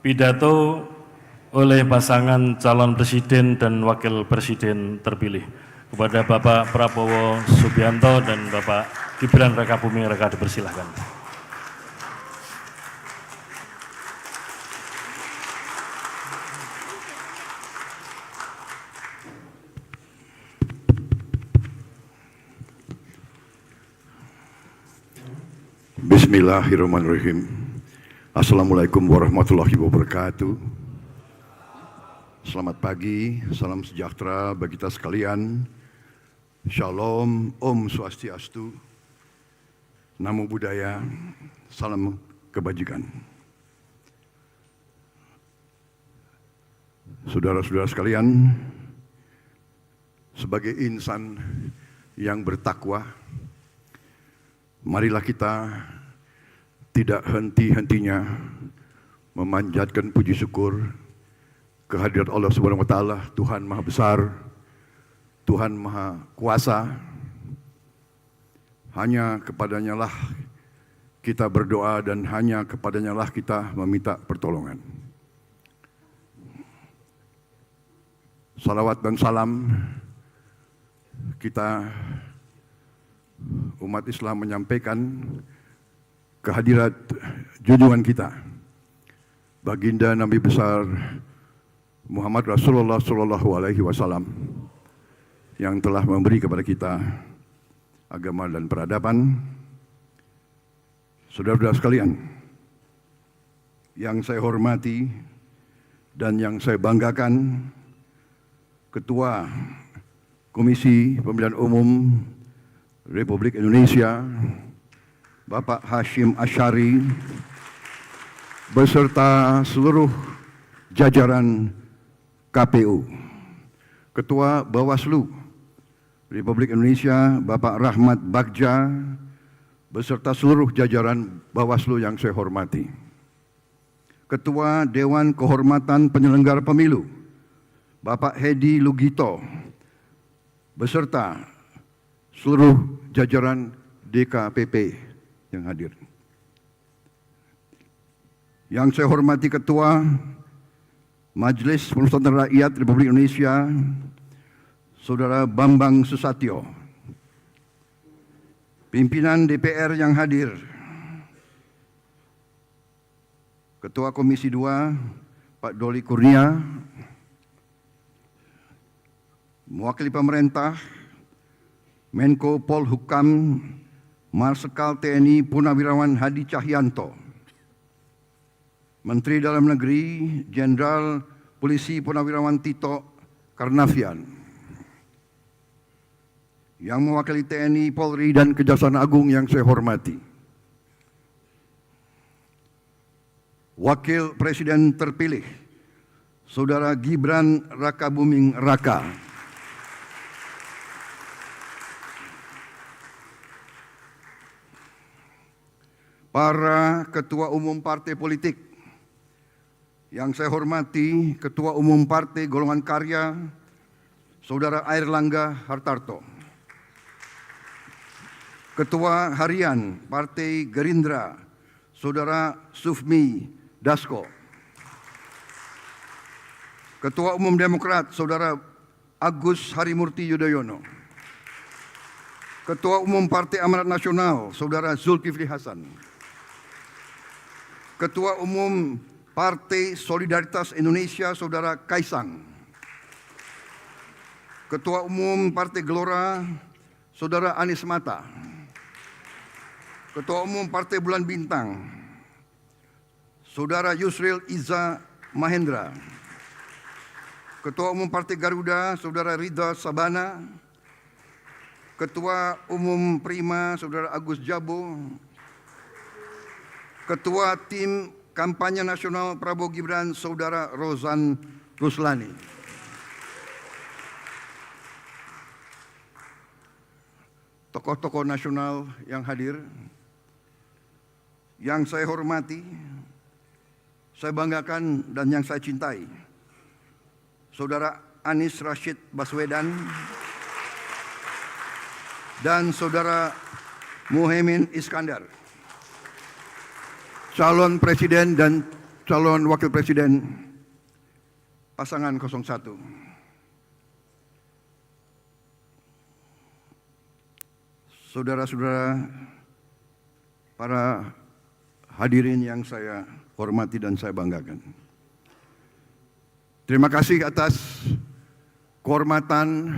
pidato oleh pasangan calon presiden dan wakil presiden terpilih. Kepada Bapak Prabowo Subianto dan Bapak Gibran Rakabuming Raka dipersilahkan. Bismillahirrahmanirrahim. Assalamualaikum warahmatullahi wabarakatuh. Selamat pagi, salam sejahtera bagi kita sekalian. Shalom, Om Swastiastu, Namo Buddhaya, salam kebajikan. Saudara-saudara sekalian, sebagai insan yang bertakwa, marilah kita tidak henti-hentinya memanjatkan puji syukur kehadirat Allah Subhanahu wa taala, Tuhan Maha Besar, Tuhan Maha Kuasa. Hanya kepadanya lah kita berdoa dan hanya kepadanya lah kita meminta pertolongan. Salawat dan salam kita umat Islam menyampaikan kehadirat junjungan kita, Baginda Nabi besar Muhammad Rasulullah SAW yang telah memberi kepada kita agama dan peradaban. Saudara-saudara sekalian, yang saya hormati dan yang saya banggakan, Ketua Komisi Pemilihan Umum Republik Indonesia, Bapak Hashim Asyari, beserta seluruh jajaran KPU, Ketua Bawaslu Republik Indonesia, Bapak Rahmat Bagja, beserta seluruh jajaran Bawaslu yang saya hormati, Ketua Dewan Kehormatan Penyelenggara Pemilu, Bapak Hedi Lugito, beserta seluruh jajaran DKPP yang hadir. Yang saya hormati Ketua Majelis Permusyawaratan Rakyat Republik Indonesia, Saudara Bambang Susatyo, pimpinan DPR yang hadir, Ketua Komisi 2 Pak Doli Kurnia, mewakili pemerintah, Menko Polhukam Marsikal TNI Purnawirawan Hadi Cahyanto, Menteri Dalam Negeri Jenderal Polisi Purnawirawan Tito Karnavian, yang mewakili TNI, Polri, dan Kejaksaan Agung yang saya hormati, Wakil Presiden terpilih Saudara Gibran Rakabuming Raka, para Ketua Umum Partai Politik yang saya hormati, Ketua Umum Partai Golongan Karya, Saudara Airlangga Hartarto, Ketua Harian Partai Gerindra, Saudara Sufmi Dasko, Ketua Umum Demokrat, Saudara Agus Harimurti Yudhoyono, Ketua Umum Partai Amanat Nasional, Saudara Zulkifli Hasan, Ketua Umum Partai Solidaritas Indonesia, Saudara Kaisang, Ketua Umum Partai Gelora, Saudara Anies Mata, Ketua Umum Partai Bulan Bintang, Saudara Yusril Iza Mahendra, Ketua Umum Partai Garuda, Saudara Ridha Sabana, Ketua Umum Prima, Saudara Agus Jabo, Ketua Tim Kampanye Nasional Prabowo Gibran, Saudara Rozan Ruslani. Tokoh-tokoh nasional yang hadir, yang saya hormati, saya banggakan dan yang saya cintai, Saudara Anies Rashid Baswedan dan Saudara Muhaimin Iskandar, calon presiden dan calon wakil presiden pasangan 01. Saudara-saudara, para hadirin yang saya hormati dan saya banggakan. Terima kasih atas kehormatan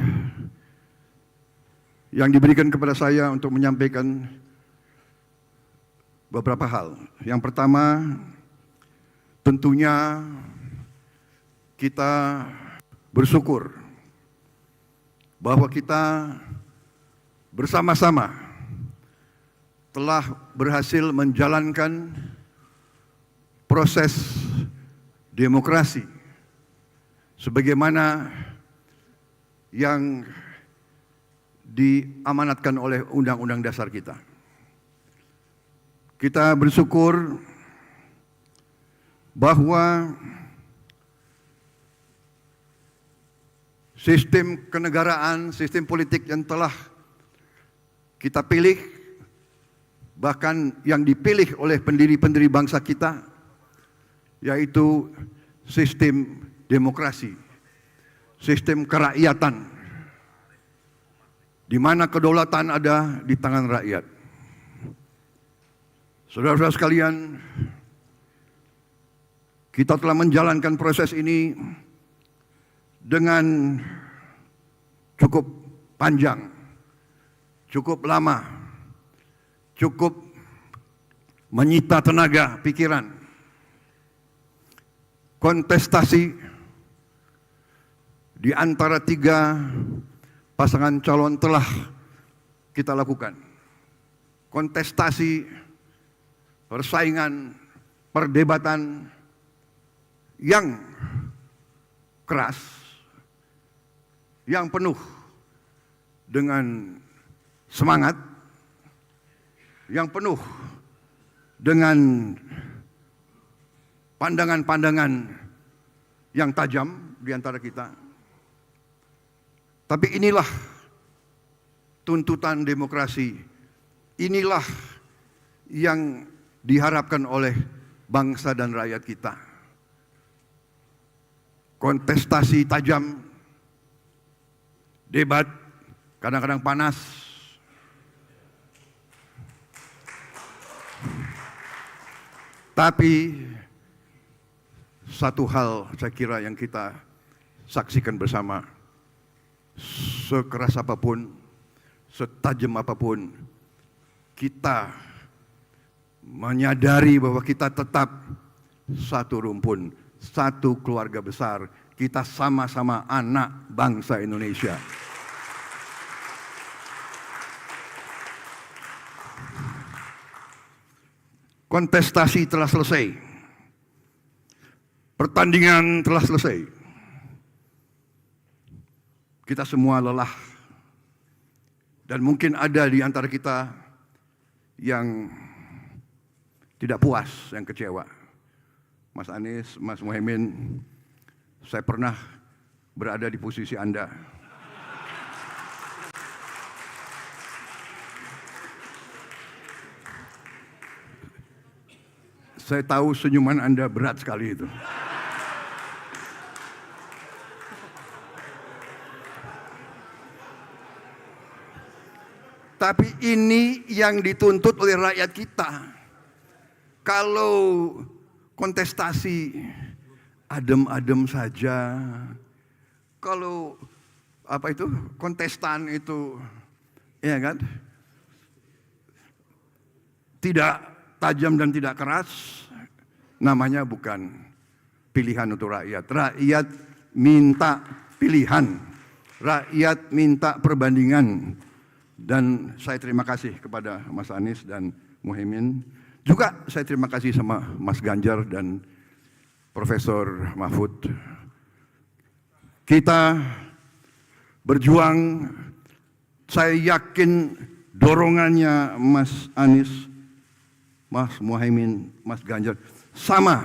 yang diberikan kepada saya untuk menyampaikan beberapa hal. Yang pertama, tentunya kita bersyukur bahwa kita bersama-sama telah berhasil menjalankan proses demokrasi sebagaimana yang diamanatkan oleh Undang-Undang Dasar kita. Kita bersyukur bahwa sistem kenegaraan, sistem politik yang telah kita pilih, bahkan yang dipilih oleh pendiri-pendiri bangsa kita, yaitu sistem demokrasi, sistem kerakyatan, di mana kedaulatan ada di tangan rakyat. Saudara-saudara sekalian, kita telah menjalankan proses ini dengan cukup panjang, cukup lama, cukup menyita tenaga, pikiran. Kontestasi di antara 3 pasangan calon telah kita lakukan. Kontestasi, persaingan, perdebatan yang keras, yang penuh dengan semangat, yang penuh dengan pandangan-pandangan yang tajam di antara kita. Tapi inilah tuntutan demokrasi, inilah yang diharapkan oleh bangsa dan rakyat kita. Kontestasi tajam, debat kadang-kadang panas, tapi satu hal saya kira yang kita saksikan bersama, sekeras apapun, setajam apapun, kita menyadari bahwa kita tetap satu rumpun, satu keluarga besar. Kita sama-sama anak bangsa Indonesia. Kontestasi telah selesai. Pertandingan telah selesai. Kita semua lelah. Dan mungkin ada di antara kita yang tidak puas, yang kecewa. Mas Anies, Mas Muhaimin, saya pernah berada di posisi Anda. Saya tahu senyuman Anda berat sekali itu. Tapi ini yang dituntut oleh rakyat kita. Kalau kontestasi adem-adem saja, kalau kontestan itu, ya kan, tidak tajam dan tidak keras, namanya bukan pilihan untuk rakyat. Rakyat minta pilihan, rakyat minta perbandingan. Dan saya terima kasih kepada Mas Anies dan Muhaimin. Juga saya terima kasih sama Mas Ganjar dan Profesor Mahfud. Kita berjuang, saya yakin dorongannya Mas Anies, Mas Muhaimin, Mas Ganjar sama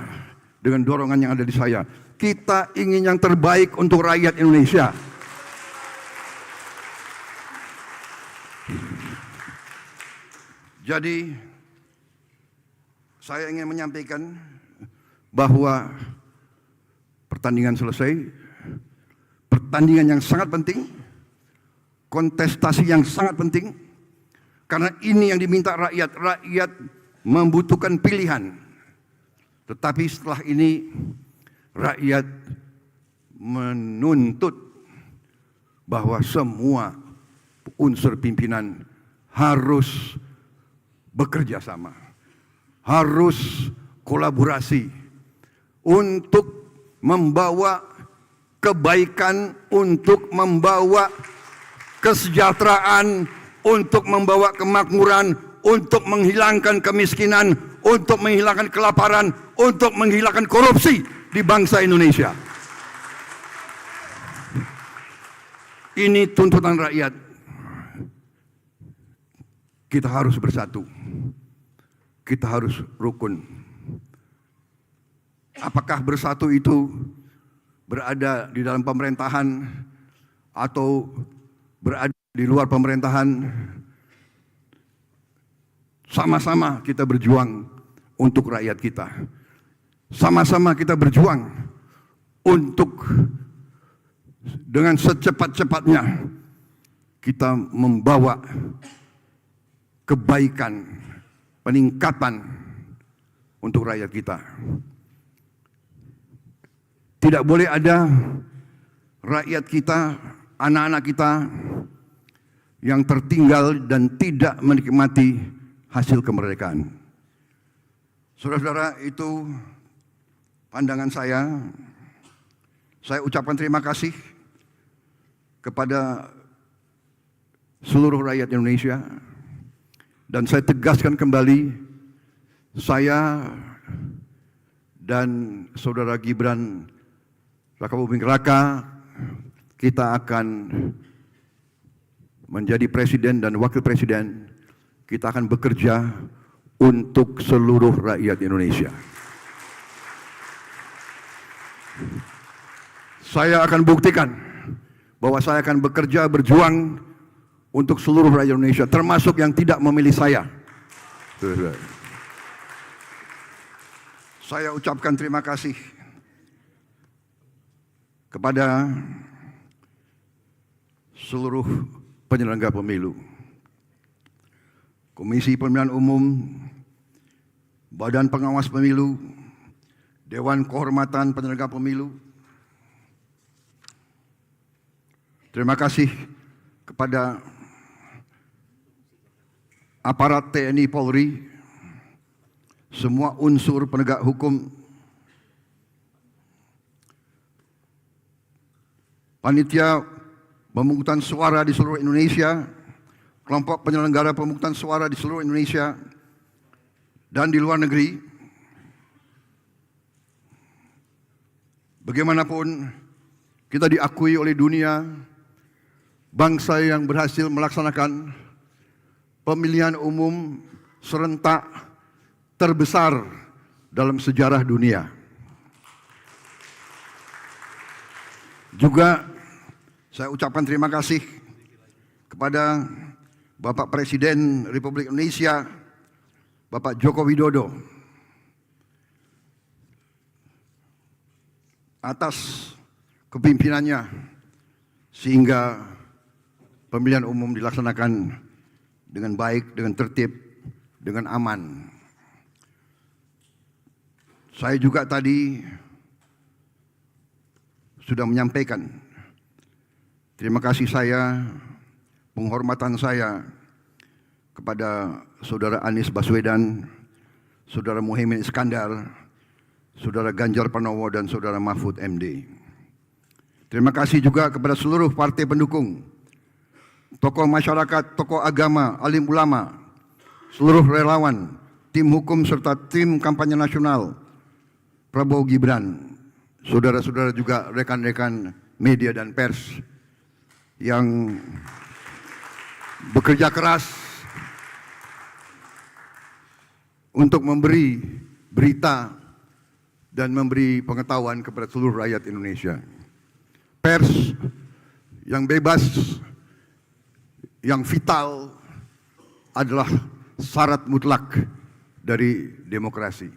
dengan dorongan yang ada di saya. Kita ingin yang terbaik untuk rakyat Indonesia. Jadi saya ingin menyampaikan bahwa pertandingan selesai, pertandingan yang sangat penting, kontestasi yang sangat penting, karena ini yang diminta rakyat. Rakyat membutuhkan pilihan. Tetapi setelah ini rakyat menuntut bahwa semua unsur pimpinan harus bekerja sama, harus kolaborasi untuk membawa kebaikan, untuk membawa kesejahteraan, untuk membawa kemakmuran, untuk menghilangkan kemiskinan, untuk menghilangkan kelaparan, untuk menghilangkan korupsi di bangsa Indonesia. Ini tuntutan rakyat. Kita harus bersatu. Kita harus rukun. Apakah bersatu itu berada di dalam pemerintahan atau berada di luar pemerintahan? Sama-sama kita berjuang untuk rakyat kita. Sama-sama kita berjuang untuk dengan secepat-cepatnya kita membawa kebaikan, peningkatan untuk rakyat kita. Tidak boleh ada rakyat kita, anak-anak kita yang tertinggal dan tidak menikmati hasil kemerdekaan. Saudara-saudara, itu pandangan saya. Saya ucapkan terima kasih kepada seluruh rakyat Indonesia. Dan saya tegaskan kembali, saya dan saudara Gibran Rakabuming Raka, kita akan menjadi presiden dan wakil presiden. Kita akan bekerja untuk seluruh rakyat Indonesia. Saya akan buktikan bahwa saya akan bekerja, berjuang untuk seluruh rakyat Indonesia, termasuk yang tidak memilih saya. Saya ucapkan terima kasih kepada seluruh penyelenggara pemilu, Komisi Pemilihan Umum, Badan Pengawas Pemilu, Dewan Kehormatan Penyelenggara Pemilu. Terima kasih kepada aparat TNI Polri, semua unsur penegak hukum, panitia pemungutan suara di seluruh Indonesia, kelompok penyelenggara pemungutan suara di seluruh Indonesia dan di luar negeri. Bagaimanapun kita diakui oleh dunia, bangsa yang berhasil melaksanakan pemilihan umum serentak terbesar dalam sejarah dunia. Juga saya ucapkan terima kasih kepada Bapak Presiden Republik Indonesia, Bapak Joko Widodo, atas kepimpinannya sehingga pemilihan umum dilaksanakan dengan baik, dengan tertib, dengan aman. Saya juga tadi sudah menyampaikan terima kasih saya, penghormatan saya kepada Saudara Anies Baswedan, Saudara Muhaimin Iskandar, Saudara Ganjar Pranowo, dan Saudara Mahfud MD. Terima kasih juga kepada seluruh partai pendukung, tokoh masyarakat, tokoh agama, alim ulama, seluruh relawan, tim hukum serta tim kampanye nasional Prabowo Gibran, saudara-saudara juga rekan-rekan media dan pers yang bekerja keras untuk memberi berita dan memberi pengetahuan kepada seluruh rakyat Indonesia. Pers yang bebas, yang vital adalah syarat mutlak dari demokrasi.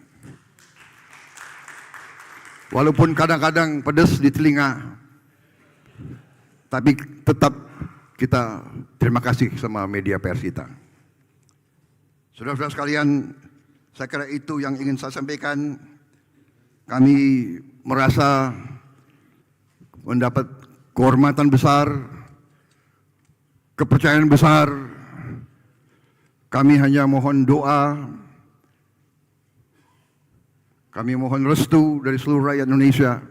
Walaupun kadang-kadang pedas di telinga, tapi tetap kita terima kasih sama media pers kita. Saudara-saudara sekalian, saya kira itu yang ingin saya sampaikan. Kami merasa mendapat kehormatan besar, kepercayaan besar. Kami hanya mohon doa, kami mohon restu dari seluruh rakyat Indonesia.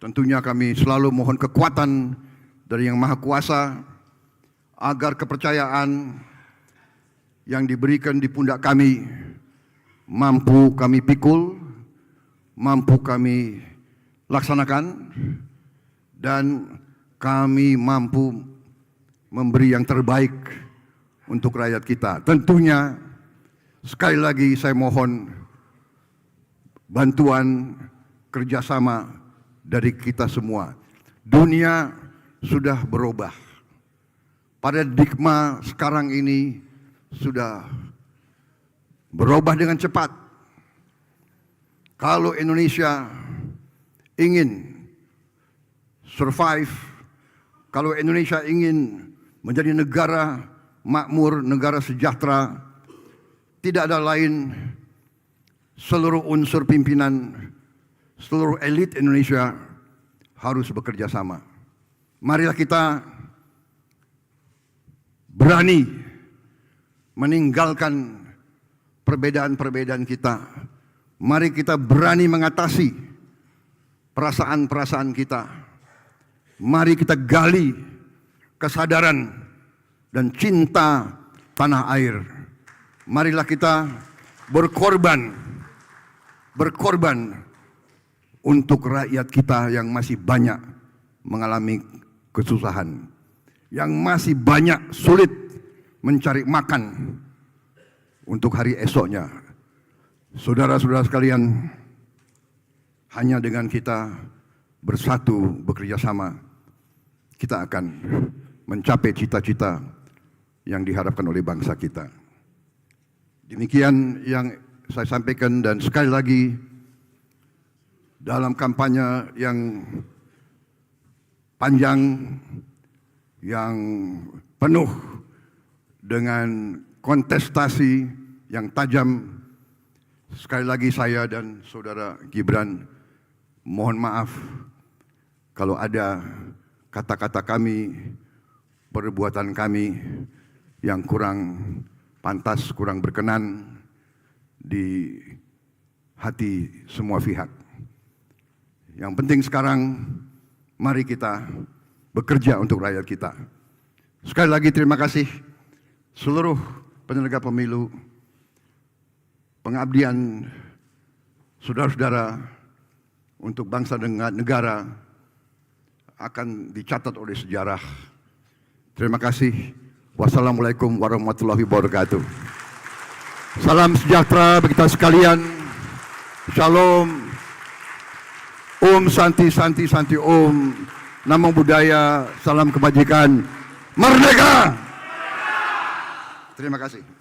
Tentunya kami selalu mohon kekuatan dari Yang Maha Kuasa agar kepercayaan yang diberikan di pundak kami mampu kami pikul, mampu kami laksanakan, dan kami mampu memberi yang terbaik untuk rakyat kita. Tentunya sekali lagi saya mohon bantuan kerjasama dari kita semua. Dunia sudah berubah. Paradigma sekarang ini sudah berubah dengan cepat. Kalau Indonesia ingin survive, kalau Indonesia ingin menjadi negara makmur, negara sejahtera, tidak ada lain seluruh unsur pimpinan, seluruh elit Indonesia harus bekerja sama. Marilah kita berani meninggalkan perbedaan-perbedaan kita. Mari kita berani mengatasi perasaan-perasaan kita. Mari kita gali kesadaran dan cinta tanah air. Marilah kita berkorban untuk rakyat kita yang masih banyak mengalami kesusahan, yang masih banyak sulit mencari makan untuk hari esoknya. Saudara-saudara sekalian, hanya dengan kita bersatu, bekerja sama, kita akan mencapai cita-cita yang diharapkan oleh bangsa kita. Demikian yang saya sampaikan, dan sekali lagi dalam kampanye yang panjang, yang penuh dengan kontestasi yang tajam, sekali lagi saya dan saudara Gibran mohon maaf kalau ada kata-kata kami, perbuatan kami yang kurang pantas, kurang berkenan di hati semua pihak. Yang penting sekarang, mari kita bekerja untuk rakyat kita. Sekali lagi terima kasih seluruh penyelenggara pemilu. Pengabdian saudara-saudara untuk bangsa dan negara akan dicatat oleh sejarah. Terima kasih. Wassalamualaikum warahmatullahi wabarakatuh. Salam sejahtera bagi kita sekalian. Shalom. Om Santi Santi Santi Om. Namo Buddhaya. Salam kebajikan. Merdeka! Terima kasih.